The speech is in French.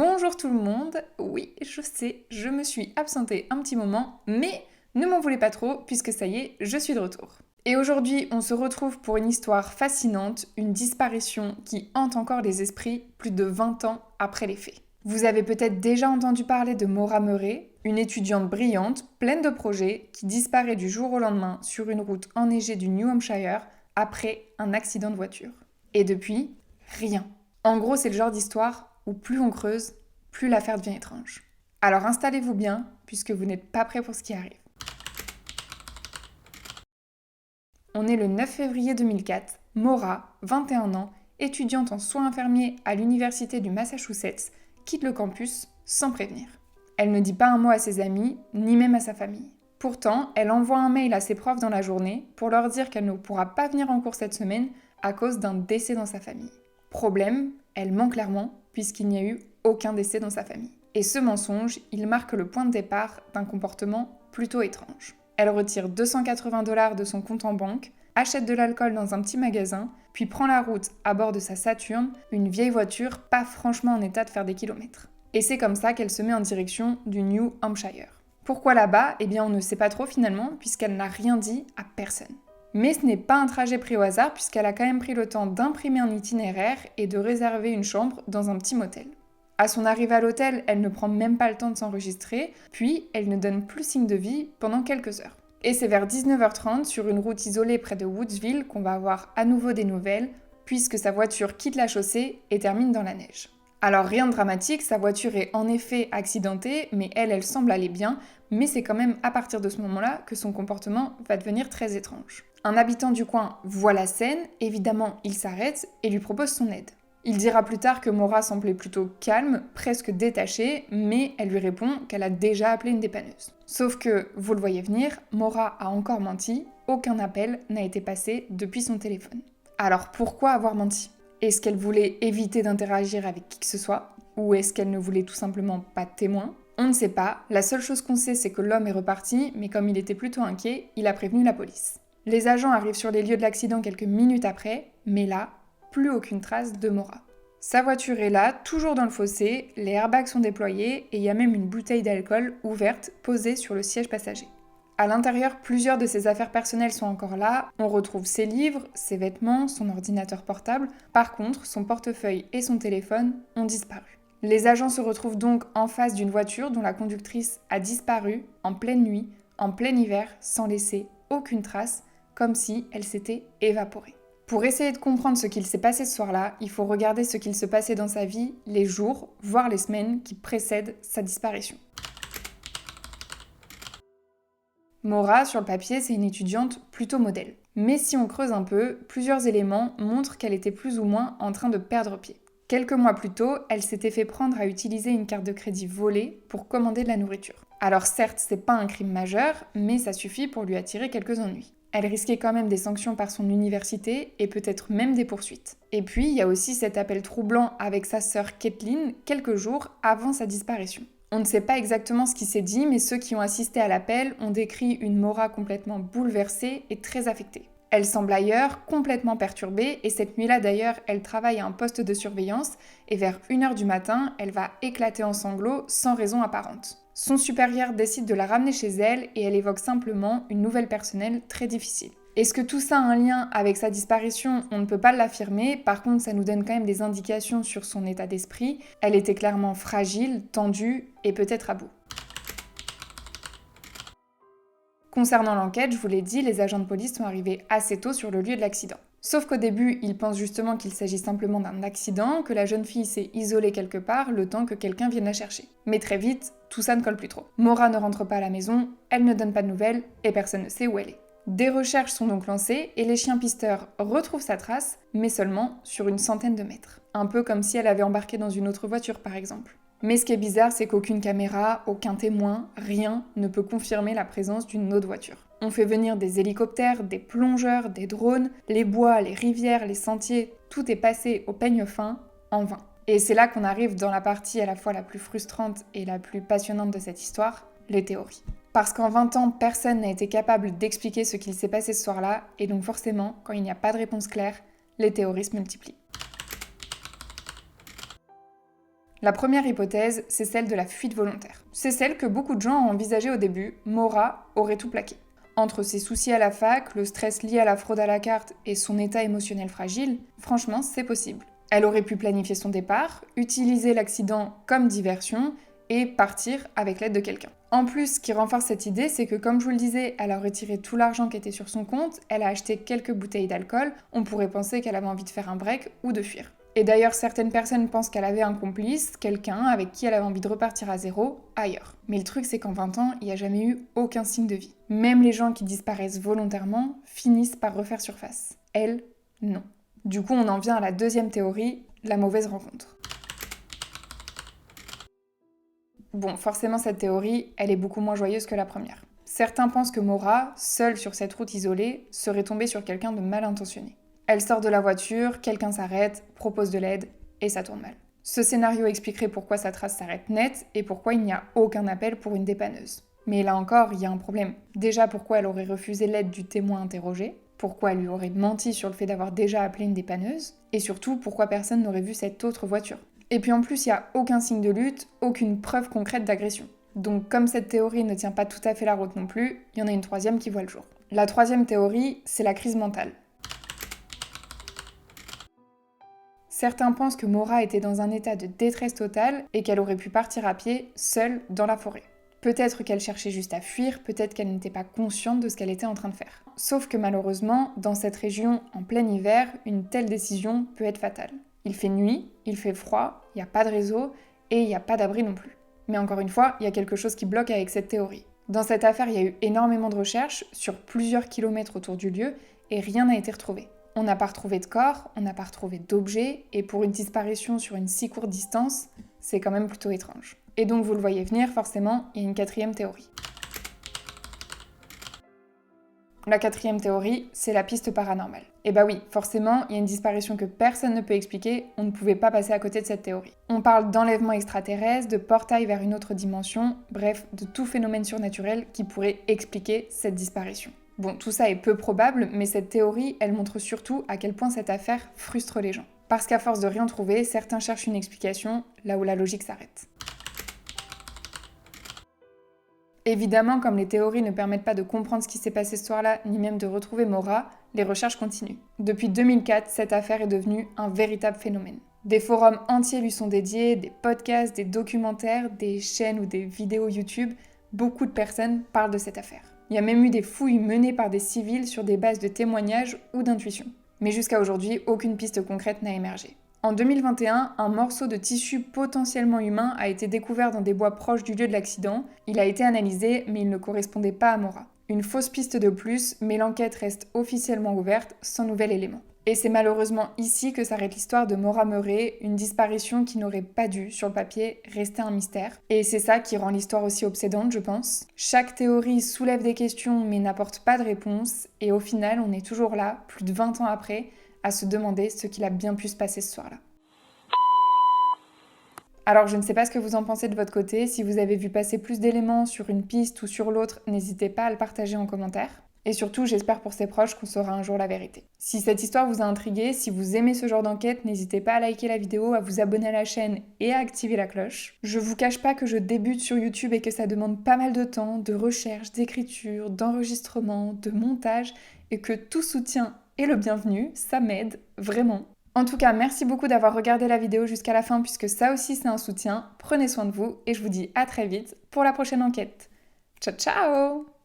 Bonjour tout le monde, oui je sais, je me suis absentée un petit moment, mais ne m'en voulez pas trop puisque ça y est, je suis de retour. Et aujourd'hui on se retrouve pour une histoire fascinante, une disparition qui hante encore les esprits plus de 20 ans après les faits. Vous avez peut-être déjà entendu parler de Maura Murray, une étudiante brillante, pleine de projets, qui disparaît du jour au lendemain sur une route enneigée du New Hampshire après un accident de voiture. Et depuis, rien. En gros, c'est le genre d'histoire où plus on creuse, plus l'affaire devient étrange. Alors installez-vous bien, puisque vous n'êtes pas prêts pour ce qui arrive. On est le 9 février 2004. Maura, 21 ans, étudiante en soins infirmiers à l'université du Massachusetts, quitte le campus sans prévenir. Elle ne dit pas un mot à ses amis, ni même à sa famille. Pourtant, elle envoie un mail à ses profs dans la journée pour leur dire qu'elle ne pourra pas venir en cours cette semaine à cause d'un décès dans sa famille. Problème, elle ment clairement, puisqu'il n'y a eu aucun décès dans sa famille. Et ce mensonge, il marque le point de départ d'un comportement plutôt étrange. Elle retire $280 de son compte en banque, achète de l'alcool dans un petit magasin, puis prend la route à bord de sa Saturn, une vieille voiture pas franchement en état de faire des kilomètres. Et c'est comme ça qu'elle se met en direction du New Hampshire. Pourquoi là-bas ? Eh bien on ne sait pas trop finalement, puisqu'elle n'a rien dit à personne. Mais ce n'est pas un trajet pris au hasard puisqu'elle a quand même pris le temps d'imprimer un itinéraire et de réserver une chambre dans un petit motel. À son arrivée à l'hôtel, elle ne prend même pas le temps de s'enregistrer, puis elle ne donne plus signe de vie pendant quelques heures. Et c'est vers 19h30 sur une route isolée près de Woodsville qu'on va avoir à nouveau des nouvelles, puisque sa voiture quitte la chaussée et termine dans la neige. Alors rien de dramatique, sa voiture est en effet accidentée, mais elle semble aller bien, mais c'est quand même à partir de ce moment-là que son comportement va devenir très étrange. Un habitant du coin voit la scène, évidemment il s'arrête et lui propose son aide. Il dira plus tard que Maura semblait plutôt calme, presque détachée, mais elle lui répond qu'elle a déjà appelé une dépanneuse. Sauf que, vous le voyez venir, Maura a encore menti, aucun appel n'a été passé depuis son téléphone. Alors pourquoi avoir menti ? Est-ce qu'elle voulait éviter d'interagir avec qui que ce soit ? Ou est-ce qu'elle ne voulait tout simplement pas de témoin ? On ne sait pas, la seule chose qu'on sait c'est que l'homme est reparti, mais comme il était plutôt inquiet, il a prévenu la police. Les agents arrivent sur les lieux de l'accident quelques minutes après, mais là, plus aucune trace de Maura. Sa voiture est là, toujours dans le fossé, les airbags sont déployés et il y a même une bouteille d'alcool ouverte posée sur le siège passager. À l'intérieur, plusieurs de ses affaires personnelles sont encore là. On retrouve ses livres, ses vêtements, son ordinateur portable. Par contre, son portefeuille et son téléphone ont disparu. Les agents se retrouvent donc en face d'une voiture dont la conductrice a disparu en pleine nuit, en plein hiver, sans laisser aucune trace, comme si elle s'était évaporée. Pour essayer de comprendre ce qu'il s'est passé ce soir-là, il faut regarder ce qu'il se passait dans sa vie les jours, voire les semaines qui précèdent sa disparition. Maura, sur le papier, c'est une étudiante plutôt modèle. Mais si on creuse un peu, plusieurs éléments montrent qu'elle était plus ou moins en train de perdre pied. Quelques mois plus tôt, elle s'était fait prendre à utiliser une carte de crédit volée pour commander de la nourriture. Alors certes, c'est pas un crime majeur, mais ça suffit pour lui attirer quelques ennuis. Elle risquait quand même des sanctions par son université et peut-être même des poursuites. Et puis, il y a aussi cet appel troublant avec sa sœur Kathleen quelques jours avant sa disparition. On ne sait pas exactement ce qui s'est dit, mais ceux qui ont assisté à l'appel ont décrit une Maura complètement bouleversée et très affectée. Elle semble ailleurs, complètement perturbée, et cette nuit-là d'ailleurs, elle travaille à un poste de surveillance, et vers 1h du matin, elle va éclater en sanglots sans raison apparente. Son supérieur décide de la ramener chez elle, et elle évoque simplement une nouvelle personnelle très difficile. Est-ce que tout ça a un lien avec sa disparition ? On ne peut pas l'affirmer, par contre ça nous donne quand même des indications sur son état d'esprit. Elle était clairement fragile, tendue et peut-être à bout. Concernant l'enquête, je vous l'ai dit, les agents de police sont arrivés assez tôt sur le lieu de l'accident. Sauf qu'au début, ils pensent justement qu'il s'agit simplement d'un accident, que la jeune fille s'est isolée quelque part le temps que quelqu'un vienne la chercher. Mais très vite, tout ça ne colle plus trop. Maura ne rentre pas à la maison, elle ne donne pas de nouvelles et personne ne sait où elle est. Des recherches sont donc lancées et les chiens pisteurs retrouvent sa trace, mais seulement sur une centaine de mètres. Un peu comme si elle avait embarqué dans une autre voiture par exemple. Mais ce qui est bizarre, c'est qu'aucune caméra, aucun témoin, rien ne peut confirmer la présence d'une autre voiture. On fait venir des hélicoptères, des plongeurs, des drones, les bois, les rivières, les sentiers, tout est passé au peigne fin, en vain. Et c'est là qu'on arrive dans la partie à la fois la plus frustrante et la plus passionnante de cette histoire, les théories. Parce qu'en 20 ans, personne n'a été capable d'expliquer ce qu'il s'est passé ce soir-là, et donc forcément, quand il n'y a pas de réponse claire, les théories se multiplient. La première hypothèse, c'est celle de la fuite volontaire. C'est celle que beaucoup de gens ont envisagée au début. Maura aurait tout plaqué. Entre ses soucis à la fac, le stress lié à la fraude à la carte et son état émotionnel fragile, franchement, c'est possible. Elle aurait pu planifier son départ, utiliser l'accident comme diversion et partir avec l'aide de quelqu'un. En plus, ce qui renforce cette idée, c'est que comme je vous le disais, elle a retiré tout l'argent qui était sur son compte, elle a acheté quelques bouteilles d'alcool, on pourrait penser qu'elle avait envie de faire un break ou de fuir. Et d'ailleurs, certaines personnes pensent qu'elle avait un complice, quelqu'un avec qui elle avait envie de repartir à zéro, ailleurs. Mais le truc, c'est qu'en 20 ans, il n'y a jamais eu aucun signe de vie. Même les gens qui disparaissent volontairement finissent par refaire surface. Elle, non. Du coup, on en vient à la deuxième théorie, la mauvaise rencontre. Bon, forcément, cette théorie, elle est beaucoup moins joyeuse que la première. Certains pensent que Maura, seule sur cette route isolée, serait tombée sur quelqu'un de mal intentionné. Elle sort de la voiture, quelqu'un s'arrête, propose de l'aide, et ça tourne mal. Ce scénario expliquerait pourquoi sa trace s'arrête net et pourquoi il n'y a aucun appel pour une dépanneuse. Mais là encore, il y a un problème. Déjà, pourquoi elle aurait refusé l'aide du témoin interrogé ? Pourquoi elle lui aurait menti sur le fait d'avoir déjà appelé une dépanneuse ? Et surtout, pourquoi personne n'aurait vu cette autre voiture ? Et puis en plus, il n'y a aucun signe de lutte, aucune preuve concrète d'agression. Donc comme cette théorie ne tient pas tout à fait la route non plus, il y en a une troisième qui voit le jour. La troisième théorie, c'est la crise mentale. Certains pensent que Maura était dans un état de détresse totale et qu'elle aurait pu partir à pied, seule, dans la forêt. Peut-être qu'elle cherchait juste à fuir, peut-être qu'elle n'était pas consciente de ce qu'elle était en train de faire. Sauf que malheureusement, dans cette région, en plein hiver, une telle décision peut être fatale. Il fait nuit, il fait froid, il n'y a pas de réseau et il n'y a pas d'abri non plus. Mais encore une fois, il y a quelque chose qui bloque avec cette théorie. Dans cette affaire, il y a eu énormément de recherches sur plusieurs kilomètres autour du lieu et rien n'a été retrouvé. On n'a pas retrouvé de corps, on n'a pas retrouvé d'objets, et pour une disparition sur une si courte distance, c'est quand même plutôt étrange. Et donc vous le voyez venir, forcément, il y a une quatrième théorie. La quatrième théorie, c'est la piste paranormale. Et bah oui, forcément, il y a une disparition que personne ne peut expliquer, on ne pouvait pas passer à côté de cette théorie. On parle d'enlèvement extraterrestre, de portail vers une autre dimension, bref, de tout phénomène surnaturel qui pourrait expliquer cette disparition. Bon, tout ça est peu probable, mais cette théorie, elle montre surtout à quel point cette affaire frustre les gens. Parce qu'à force de rien trouver, certains cherchent une explication là où la logique s'arrête. Évidemment, comme les théories ne permettent pas de comprendre ce qui s'est passé ce soir-là, ni même de retrouver Maura, les recherches continuent. Depuis 2004, cette affaire est devenue un véritable phénomène. Des forums entiers lui sont dédiés, des podcasts, des documentaires, des chaînes ou des vidéos YouTube, beaucoup de personnes parlent de cette affaire. Il y a même eu des fouilles menées par des civils sur des bases de témoignages ou d'intuition. Mais jusqu'à aujourd'hui, aucune piste concrète n'a émergé. En 2021, un morceau de tissu potentiellement humain a été découvert dans des bois proches du lieu de l'accident. Il a été analysé, mais il ne correspondait pas à Maura. Une fausse piste de plus, mais l'enquête reste officiellement ouverte, sans nouvel élément. Et c'est malheureusement ici que s'arrête l'histoire de Maura Murray, une disparition qui n'aurait pas dû, sur le papier, rester un mystère. Et c'est ça qui rend l'histoire aussi obsédante, je pense. Chaque théorie soulève des questions mais n'apporte pas de réponse, et au final, on est toujours là, plus de 20 ans après, à se demander ce qu'il a bien pu se passer ce soir-là. Alors je ne sais pas ce que vous en pensez de votre côté, si vous avez vu passer plus d'éléments sur une piste ou sur l'autre, n'hésitez pas à le partager en commentaire. Et surtout, j'espère pour ses proches qu'on saura un jour la vérité. Si cette histoire vous a intrigué, si vous aimez ce genre d'enquête, n'hésitez pas à liker la vidéo, à vous abonner à la chaîne et à activer la cloche. Je vous cache pas que je débute sur YouTube et que ça demande pas mal de temps, de recherche, d'écriture, d'enregistrement, de montage, et que tout soutien est le bienvenu, ça m'aide, vraiment. En tout cas, merci beaucoup d'avoir regardé la vidéo jusqu'à la fin, puisque ça aussi c'est un soutien. Prenez soin de vous, et je vous dis à très vite pour la prochaine enquête. Ciao ciao!